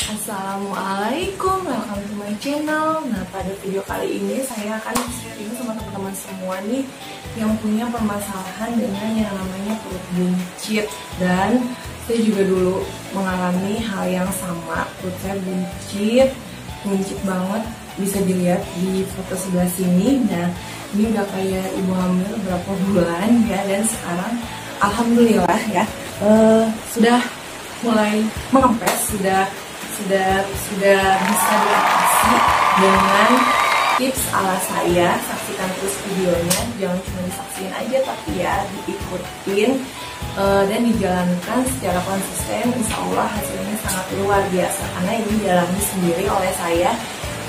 Assalamualaikum, welcome to my channel. Nah, pada video kali ini saya akan sharing sama teman-teman semua nih yang punya permasalahan dengan yang namanya perut buncit. Dan saya juga dulu mengalami hal yang sama, perut saya buncit banget. Bisa dilihat di foto sebelah sini. Nah, ini udah kayak ibu hamil berapa bulan ya, dan sekarang alhamdulillah ya sudah mulai mengempes, sudah bisa diatasi dengan tips ala saya. Saksikan terus videonya, jangan cuma disaksikan aja tapi ya diikutin dan dijalankan secara konsisten. Insya Allah hasilnya sangat luar biasa karena ini dialami sendiri oleh saya,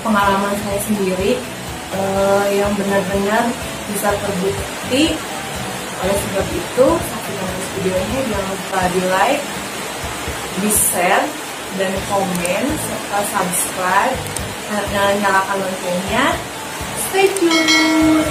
pengalaman saya sendiri yang benar-benar bisa terbukti. Oleh sebab itu saksikan terus videonya, jangan lupa di like, di share, dan komen, serta subscribe, dan nyalakan loncengnya. Stay tune.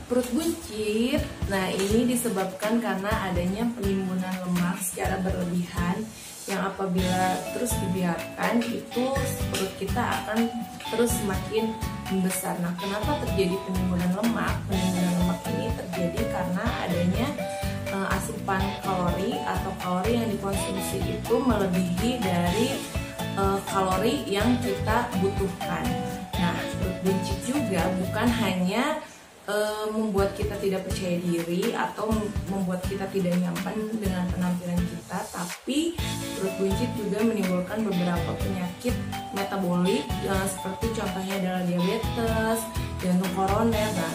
Perut buncit, nah ini disebabkan karena adanya penimbunan lemak secara berlebihan yang apabila terus dibiarkan itu perut kita akan terus semakin membesar. Nah, kenapa terjadi penimbunan lemak? Penimbunan lemak ini terjadi karena adanya asupan kalori atau kalori yang dikonsumsi itu melebihi dari kalori yang kita butuhkan. Nah, perut buncit juga bukan hanya membuat kita tidak percaya diri atau membuat kita tidak nyaman dengan penampilan kita, tapi perut buncit juga menimbulkan beberapa penyakit metabolik seperti contohnya adalah diabetes, jantung koroner. Nah,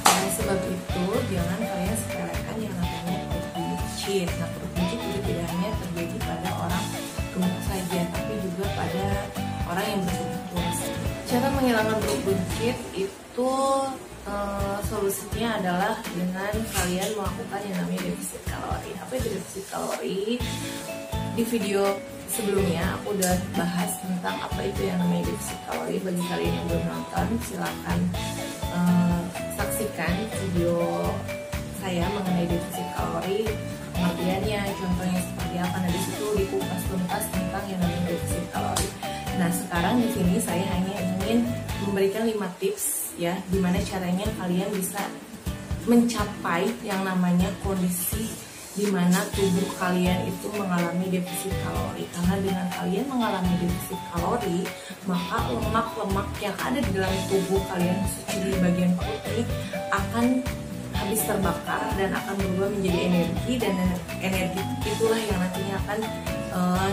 oleh sebab itu jangan kalian sepelekan yang namanya perut buncit. Nah, perut buncit juga tidak hanya terjadi pada orang gemuk saja, tapi juga pada orang yang bertubuh kurus. Cara menghilangkan perut buncit itu solusinya adalah dengan kalian melakukan yang namanya defisit kalori. Apa itu defisit kalori? Di video sebelumnya aku udah bahas tentang apa itu yang namanya defisit kalori. Bagi kalian yang belum nonton, silakan saksikan video saya mengenai defisit kalori, pengertiannya, contohnya seperti apa. Nah, di situ dikupas tuntas tentang yang namanya defisit kalori. Nah, sekarang di sini saya hanya ingin memberikan 5 tips ya, gimana caranya kalian bisa mencapai yang namanya kondisi di mana tubuh kalian itu mengalami defisit kalori. Karena dengan kalian mengalami defisit kalori, maka lemak-lemak yang ada di dalam tubuh kalian di bagian perut ini akan habis terbakar dan akan berubah menjadi energi, dan energi itulah yang nantinya akan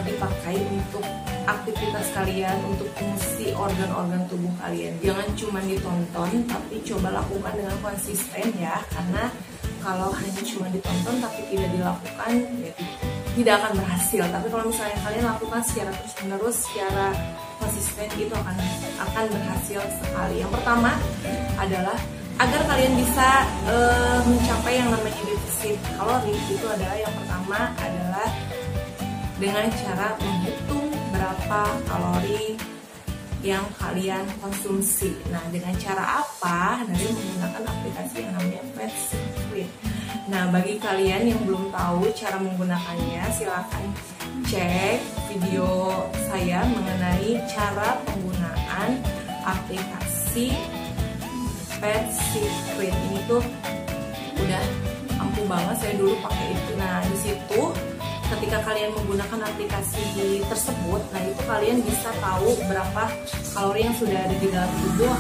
dipakai untuk aktivitas kalian, untuk fungsi organ-organ tubuh kalian. Jangan cuma ditonton, tapi coba lakukan dengan konsisten ya, karena kalau hanya cuma ditonton tapi tidak dilakukan ya tidak akan berhasil. Tapi kalau misalnya kalian lakukan secara terus-menerus, secara konsisten, itu akan berhasil sekali. Yang pertama adalah agar kalian bisa mencapai yang namanya defisit kalori, itu adalah yang pertama adalah dengan cara menghitung berapa kalori yang kalian konsumsi. Nah, dengan cara apa? Nanti menggunakan aplikasi yang namanya Fat-Secret. Nah, bagi kalian yang belum tahu cara menggunakannya, silakan cek video saya mengenai cara penggunaan aplikasi Fat-Secret. Ini tuh udah ampuh banget, saya dulu pakai itu. Nah, di situ ketika kalian menggunakan aplikasi tersebut, nah itu kalian bisa tahu berapa kalori yang sudah ada di dalam tubuh,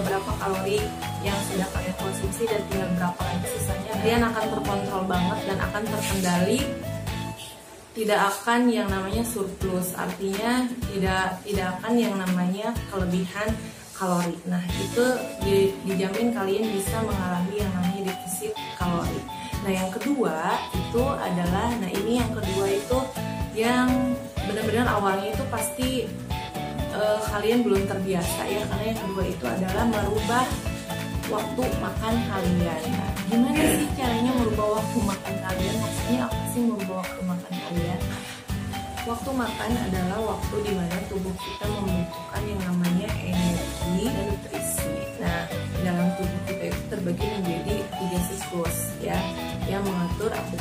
berapa kalori yang sudah kalian konsumsi, dan tinggal berapa lagi sisanya. Kalian akan terkontrol banget dan akan terkendali, tidak akan yang namanya surplus, artinya tidak akan yang namanya kelebihan kalori. Nah, itu dijamin kalian bisa mengalami yang namanya defisit kalori. Nah, yang kedua itu adalah, yang kedua itu yang benar-benar awalnya itu pasti kalian belum terbiasa ya, karena yang kedua itu adalah merubah waktu makan kalian. Nah, gimana sih caranya merubah waktu makan kalian? Maksudnya apa sih merubah waktu makan kalian? Waktu makan adalah waktu di mana tubuh kita membutuhkan yang namanya energi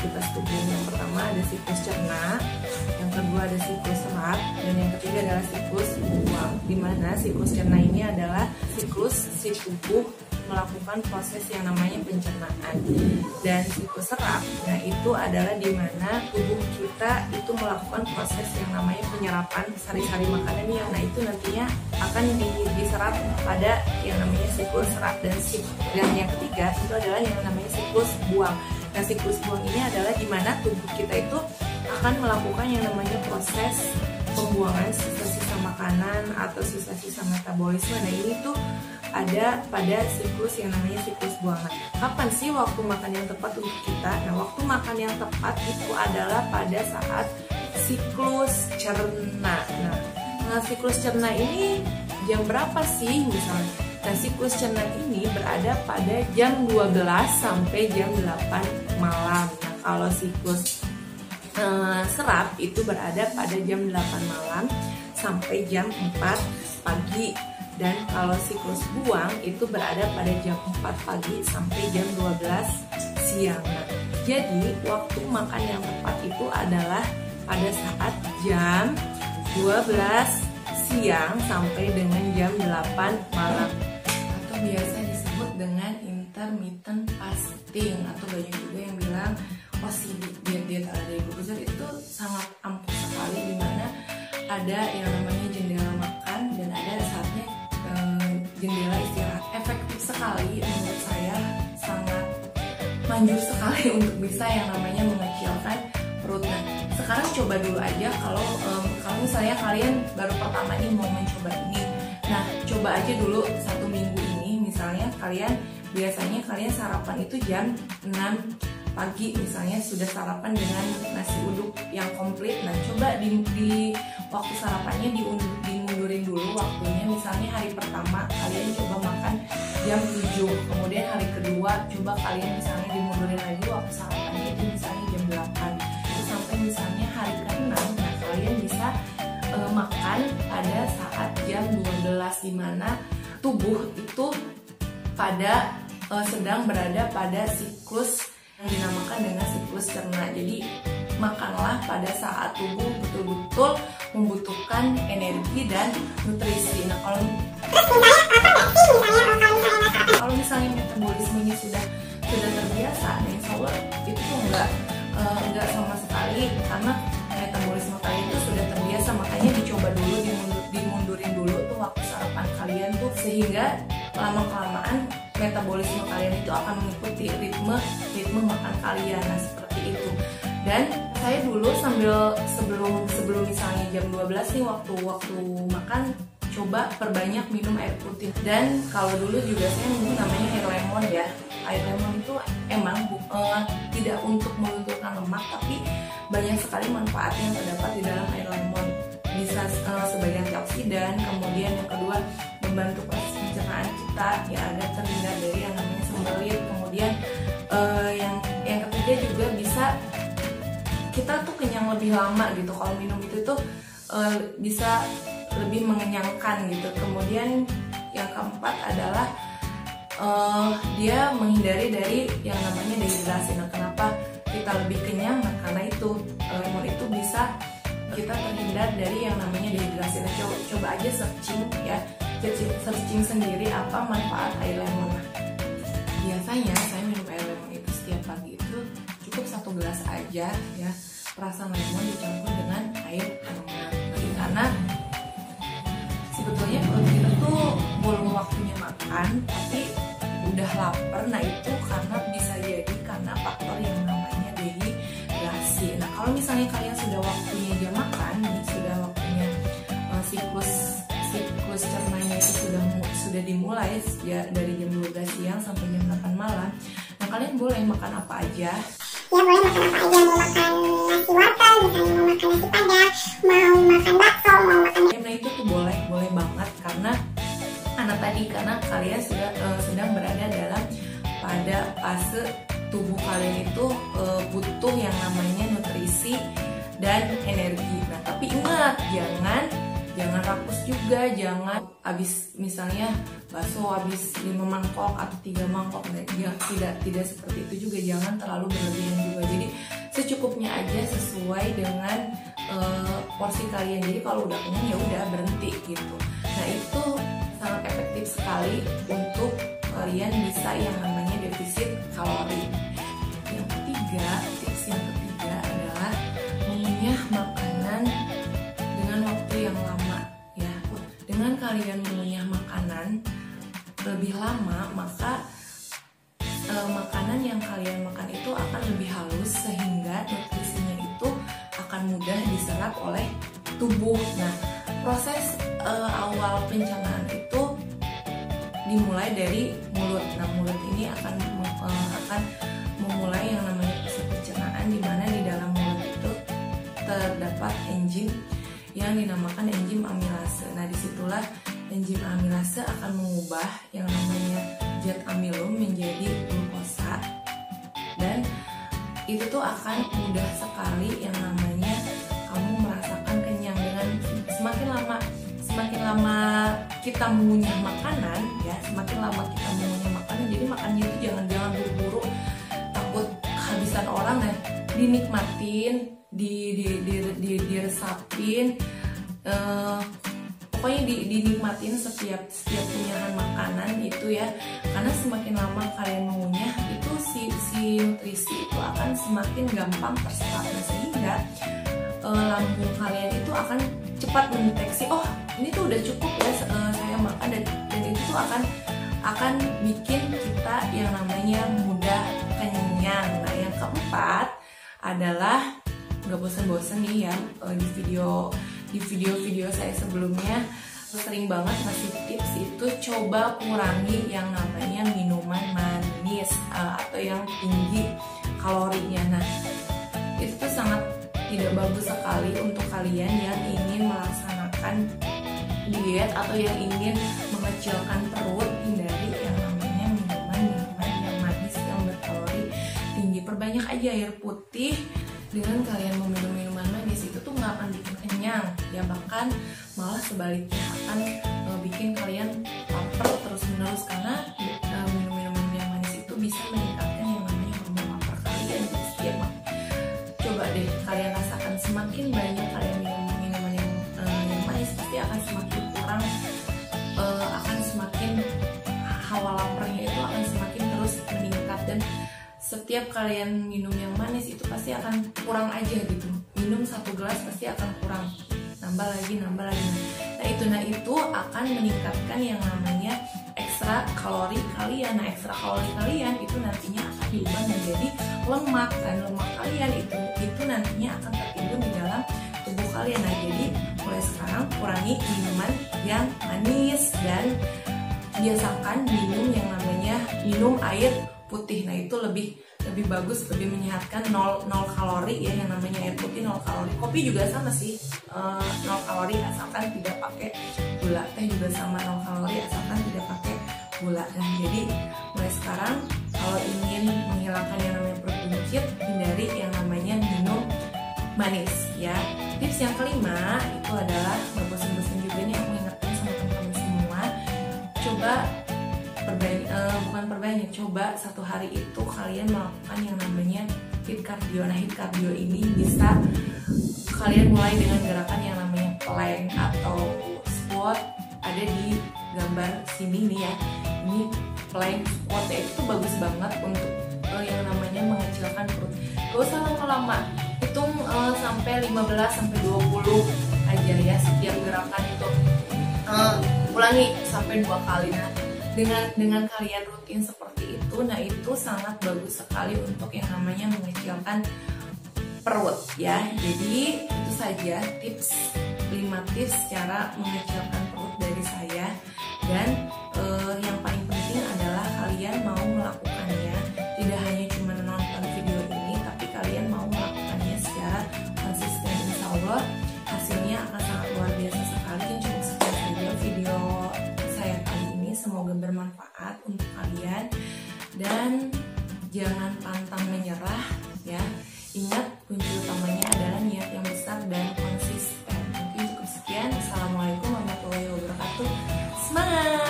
aktivitas tubuh. Yang pertama ada siklus cerna, yang kedua ada siklus serat, dan yang ketiga adalah siklus buang. Dimana siklus cerna ini adalah siklus si tubuh melakukan proses yang namanya pencernaan, dan siklus serap, nah itu adalah dimana tubuh kita itu melakukan proses yang namanya penyerapan sari-sari makanan yang itu nantinya akan diserap pada yang namanya siklus serap, dan yang ketiga itu adalah yang namanya siklus buang. Nah siklus buang ini adalah dimana tubuh kita itu akan melakukan yang namanya proses pembuangan sisa-sisa makanan atau sisa-sisa metabolisme. Nah ini tuh ada pada siklus yang namanya siklus buangan. Kapan sih waktu makan yang tepat untuk kita? Nah waktu makan yang tepat itu adalah pada saat siklus cerna. Nah siklus cerna ini jam berapa sih misalnya? Nah siklus cerna ini berada pada jam 12 sampai jam 8 malam. Nah kalau siklus serap itu berada pada jam 8 malam sampai jam 4 pagi. Dan kalau siklus buang itu berada pada jam 4 pagi sampai jam 12 siang. Nah, jadi waktu makan yang tepat itu adalah pada saat jam 12 siang sampai dengan jam 8 malam, atau biasa disebut dengan intermittent fasting, atau banyak juga yang bilang diet ala dari Corbuzier itu sangat ampuh sekali, dimana ada yang namanya jendela makan dan ada saatnya jendela istirahat. Efektif sekali menurut saya, sangat manjur sekali untuk bisa yang namanya mengecilkan perut. Nah sekarang coba dulu aja kalau misalnya kalian baru pertama ini mau mencoba ini, nah coba aja dulu 1 minggu ini. Misalnya biasanya kalian sarapan itu jam 6 pagi, misalnya sudah sarapan dengan nasi uduk yang komplit. Nah coba di waktu sarapannya dimundurin dulu waktunya. Misalnya hari pertama kalian coba makan jam 7, kemudian hari kedua coba kalian misalnya dimundurin lagi waktu sarapannya itu misalnya jam 8, terus sampai misalnya hari ke-6. Nah kalian bisa makan pada saat jam 12, dimana tubuh itu sedang berada pada siklus yang dinamakan dengan siklus cerna. Jadi makanlah pada saat tubuh betul-betul membutuhkan energi dan nutrisi. Nah kalau misalnya metabolismenya sudah terbiasa, nah insya Allah itu enggak sama sekali, karena metabolisme kalian itu sudah terbiasa. Makanya dicoba dulu, dimundurin dulu tuh waktu sarapan kalian tuh, sehingga lama-kelamaan metabolisme kalian itu akan mengikuti ritme makan kalian. Nah seperti itu. Dan saya dulu sebelum misalnya jam 12 nih waktu makan, coba perbanyak minum air putih. Dan kalau dulu juga saya minum namanya air lemon ya. Air lemon itu emang tidak untuk melunturkan lemak, tapi banyak sekali manfaat yang terdapat di dalam air lemon. Bisa sebagai antioksidan, kemudian yang kedua membantu proses pencernaan kita ya, agar terhindar dari yang namanya sembelit. Kemudian yang ketiga juga bisa kita tuh kenyang lebih lama gitu. Kalau minum itu tuh bisa lebih mengenyangkan gitu. Kemudian yang keempat adalah dia menghindari dari yang namanya dehidrasi. Nah kenapa kita lebih kenyang? Nah karena itu lemon itu bisa kita terhindar dari yang namanya dehidrasi. Nah coba aja searching sendiri apa manfaat air lemon. Nah, biasanya saya minum air lemon itu setiap pagi itu cukup 1 gelas aja ya, perasan lemon dicampur dengan air hangat. Karena sebetulnya perut kita tuh belum waktunya makan tapi udah lapar. Nah itu karena bisa jadi karena faktor yang namanya dehidrasi. Nah kalau misalnya kalian sudah waktunya jam makan, sudah waktunya siklus cernanya itu sudah dimulai ya, dari jam 12 siang sampai jam 8 malam. Nah kalian boleh makan apa aja. Ya boleh makan apa aja, mau makan nasi wortel, misalnya mau makan nasi padang, mau makan bakso, mau makan. Nah itu tuh boleh banget, karena kalian sedang berada dalam pada fase tubuh kalian itu butuh yang namanya nutrisi dan energi. Nah tapi ingat, jangan rakus juga, jangan habis misalnya bakso habis 5 mangkok atau 3 mangkok, tidak seperti itu juga, jangan terlalu berlebihan juga. Jadi secukupnya aja sesuai dengan porsi kalian. Jadi kalau udah kenyang ya udah berhenti gitu. Nah itu sangat efektif sekali untuk kalian bisa yang namanya defisit kalori. Tips yang ketiga adalah mengunyah makanan dengan waktu yang lama ya. Dengan kalian mengunyah makanan lebih lama, maka makanan yang kalian makan itu akan lebih halus sehingga nutrisinya itu akan mudah diserap oleh tubuh. Nah, proses awal pencernaan itu dimulai dari mulut. Nah, mulut ini akan memulai yang namanya proses pencernaan, di mana di dalam mulut itu terdapat enzim yang dinamakan enzim amilase. Nah, disitulah enzim amilase akan mengubah yang namanya zat amilum menjadi glukosa, dan itu tuh akan mudah sekali yang namanya kamu merasakan kenyang. Dengan semakin lama kita mengunyah makanan ya, semakin lama kita mengunyah makanan, jadi makannya itu jangan buru-buru, takut kehabisan orang. Nah, dinikmatin, diresapin, pokoknya dinikmatin setiap kunyahan makanan itu ya, karena semakin lama kalian mengunyah itu si nutrisi itu akan semakin gampang terserap, sehingga lambung kalian itu akan cepat mendeteksi, oh ini tuh udah cukup ya saya makan, dan itu tuh akan bikin kita yang namanya mudah kenyang. Nah, yang keempat adalah nggak bosan-bosan nih ya, di video saya sebelumnya sering banget ngasih tips itu, coba kurangi yang namanya minuman manis atau yang tinggi kalorinya. Nah, itu tuh sangat tidak bagus sekali untuk kalian yang ingin melaksanakan diet atau yang ingin mengecilkan perut. Hindari yang namanya minuman yang manis yang berkalori tinggi. Perbanyak aja air putih. Dengan kalian meminum minuman manis itu tuh nggak akan bikin kenyang ya, bahkan malah sebaliknya akan bikin kalian lapar terus menerus, karena minum-minuman yang manis itu bisa meningkatkan yang namanya hormon lapar kalian. Jadi coba deh kalian rasakan, semakin banyak kalian minum minuman yang manis, pasti akan semakin kurang, akan semakin hawa laparnya itu akan semakin terus meningkat. Dan setiap kalian minum yang manis itu pasti akan kurang aja gitu, minum 1 gelas pasti akan kurang, nambah lagi. Nah itu akan meningkatkan yang namanya ekstra kalori kalian. Nah, ekstra kalori kalian itu nantinya akan diubah menjadi lemak, dan lemak kalian itu nantinya akan tertimbun di dalam tubuh kalian. Nah, jadi mulai sekarang kurangi minuman yang manis dan biasakan minum air putih. Nah, itu lebih bagus, lebih menyehatkan, 0 kalori ya, yang namanya air putih 0 kalori. Kopi juga sama sih, 0 kalori asalkan tidak pakai gula. Teh juga sama 0 kalori asalkan tidak pakai gula. Nah, jadi mulai sekarang kalau ingin menghilangkan yang namanya perut buncit, hindari yang namanya minum manis ya. Tips yang kelima itu adalah nggak bosan-bosan juga nih aku ingatkan sama teman-teman semua, coba coba 1 hari itu kalian melakukan yang namanya HIIT cardio. Nah, HIIT cardio ini bisa kalian mulai dengan gerakan yang namanya plank atau squat, ada di gambar sini nih ya. Ini plank squat ya, itu bagus banget untuk yang namanya mengecilkan perut. Gak usah lama-lama, hitung sampai 15 sampai 20 aja ya setiap gerakan itu. Ulangi sampai 2 kali. Nah, dengan kalian rutin seperti itu, nah itu sangat bagus sekali untuk yang namanya mengecilkan perut ya. Jadi itu saja 5 tips cara mengecilkan perut dari saya. Dan yang paling penting adalah kalian mau melakukannya, tidak hanya cuma nonton video ini, tapi kalian mau melakukannya secara konsisten. Insya Allah hasilnya akan sangat luar biasa sekali. Cukup sekian saja video saya kali ini, semoga bermanfaat untuk kalian dan jangan pantang menyerah ya. Ingat, kunci utamanya adalah niat yang besar dan konsisten. Mungkin cukup sekian. Assalamualaikum. Dadah!